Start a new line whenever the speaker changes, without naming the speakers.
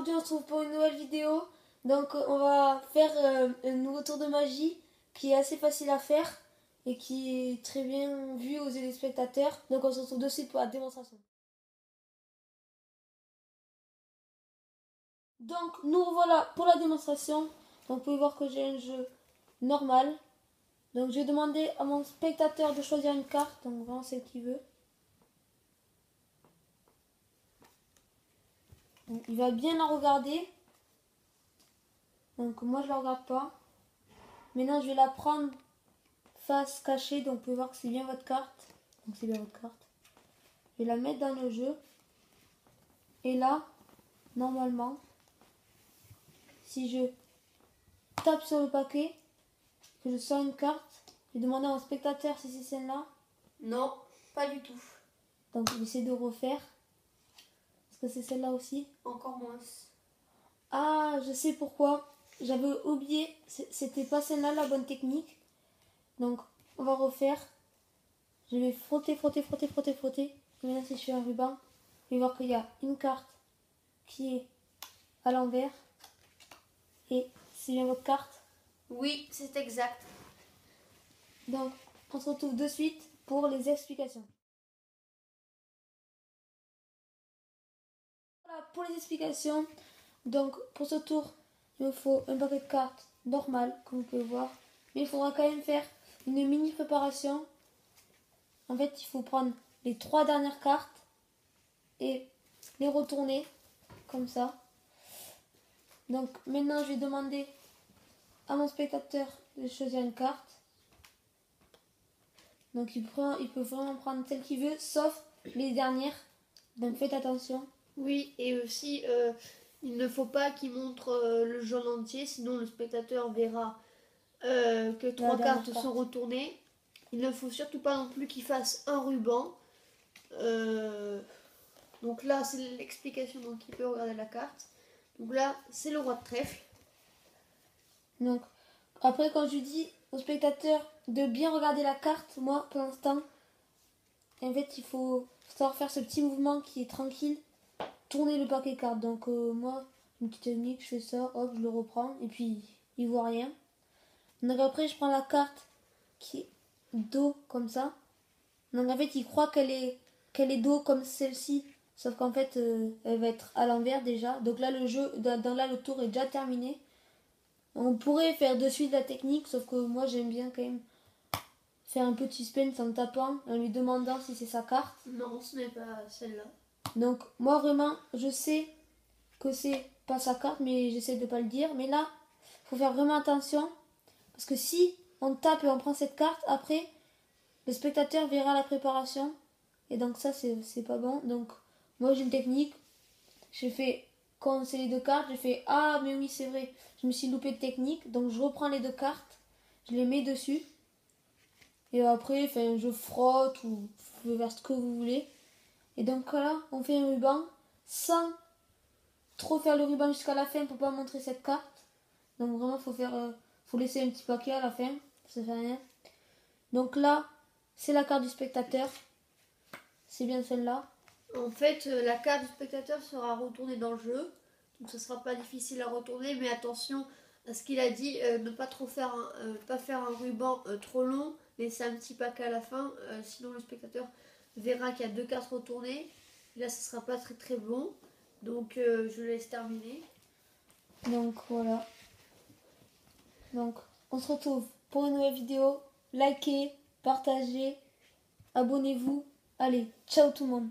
aujourd'hui on se retrouve pour une nouvelle vidéo. Donc on va faire un nouveau tour de magie qui est assez facile à faire et qui est très bien vu aux yeux des spectateurs. Donc on se retrouve de suite pour la démonstration. Donc nous revoilà pour la démonstration. Donc vous pouvez voir que j'ai un jeu normal. Donc je vais demander à mon spectateur de choisir une carte, donc vraiment celle qu'il veut. Donc, il va bien la regarder. Donc moi je la regarde pas. Maintenant je vais la prendre face cachée, donc vous pouvez voir que c'est bien votre carte. Donc c'est bien votre carte. Je vais la mettre dans le jeu. Et là, normalement, si je tape sur le paquet, que je sors une carte, je vais demander à mon spectateur si c'est celle-là.
Non, pas du tout.
Donc je vais essayer de refaire. Est-ce que c'est celle-là aussi?
Encore moins.
Ah, je sais pourquoi. J'avais oublié. C'était pas celle-là la bonne technique. Donc on va refaire. Je vais frotter, frotter, frotter, frotter, frotter. Et maintenant si je fais un ruban, je vais voir qu'il y a une carte qui est à l'envers. Et c'est bien votre carte.
Oui, c'est exact.
Donc on se retrouve de suite pour les explications. Voilà pour les explications. Donc pour ce tour, il me faut un paquet de cartes normal, comme vous pouvez voir. Mais il faudra quand même faire une mini préparation. En fait, il faut prendre les 3 dernières cartes et les retourner comme ça. Donc maintenant, je vais demander à mon spectateur de choisir une carte. Donc il peut vraiment prendre celle qu'il veut, sauf les dernières. Donc faites attention.
Oui, et aussi, il ne faut pas qu'il montre le jaune entier, sinon le spectateur verra que 3 cartes sont retournées. Il ne faut surtout pas non plus qu'il fasse un ruban. Donc là, c'est l'explication, donc il peut regarder la carte. Donc là, c'est le roi de trèfle.
Donc après, quand je dis au spectateur de bien regarder la carte, moi, pour l'instant, en fait, il faut savoir faire ce petit mouvement qui est tranquille, tourner le paquet de cartes. Donc moi, une petite technique, je fais ça, hop, je le reprends, et puis il voit rien. Donc après, je prends la carte qui est dos comme ça. Donc en fait, il croit qu'elle est dos comme celle-ci, sauf qu'en fait, elle va être à l'envers déjà. Donc là, le jeu, là, le tour est déjà terminé. On pourrait faire de suite la technique, sauf que moi, j'aime bien quand même faire un petit suspense en tapant, en lui demandant si c'est sa carte.
Non, ce n'est pas celle-là.
Donc moi, vraiment, je sais que c'est pas sa carte, mais j'essaie de pas le dire. Mais là, faut faire vraiment attention, parce que si on tape et on prend cette carte, après, le spectateur verra la préparation. Et donc ça, c'est pas bon. Donc moi, j'ai une technique. J'ai fait, quand c'est les 2 cartes, j'ai fait, ah mais oui, c'est vrai, je me suis loupé de technique. Donc je reprends les 2 cartes, je les mets dessus. Et après, je frotte ou vous pouvez faire ce que vous voulez. Et donc là, on fait un ruban sans trop faire le ruban jusqu'à la fin pour pas montrer cette carte. Donc vraiment, faut laisser un petit paquet à la fin, ça fait rien. Donc là, c'est la carte du spectateur. C'est bien celle-là.
En fait, la carte du spectateur sera retournée dans le jeu. Donc ce ne sera pas difficile à retourner. Mais attention à ce qu'il a dit, ne pas trop faire pas faire un ruban trop long. Laisser un petit paquet à la fin. Sinon le spectateur verra qu'il y a 2 cartes retournées. Et là, ce ne sera pas très très bon. Donc je laisse terminer.
Donc voilà. Donc on se retrouve pour une nouvelle vidéo. Likez, partagez, abonnez-vous. Allez, ciao tout le monde.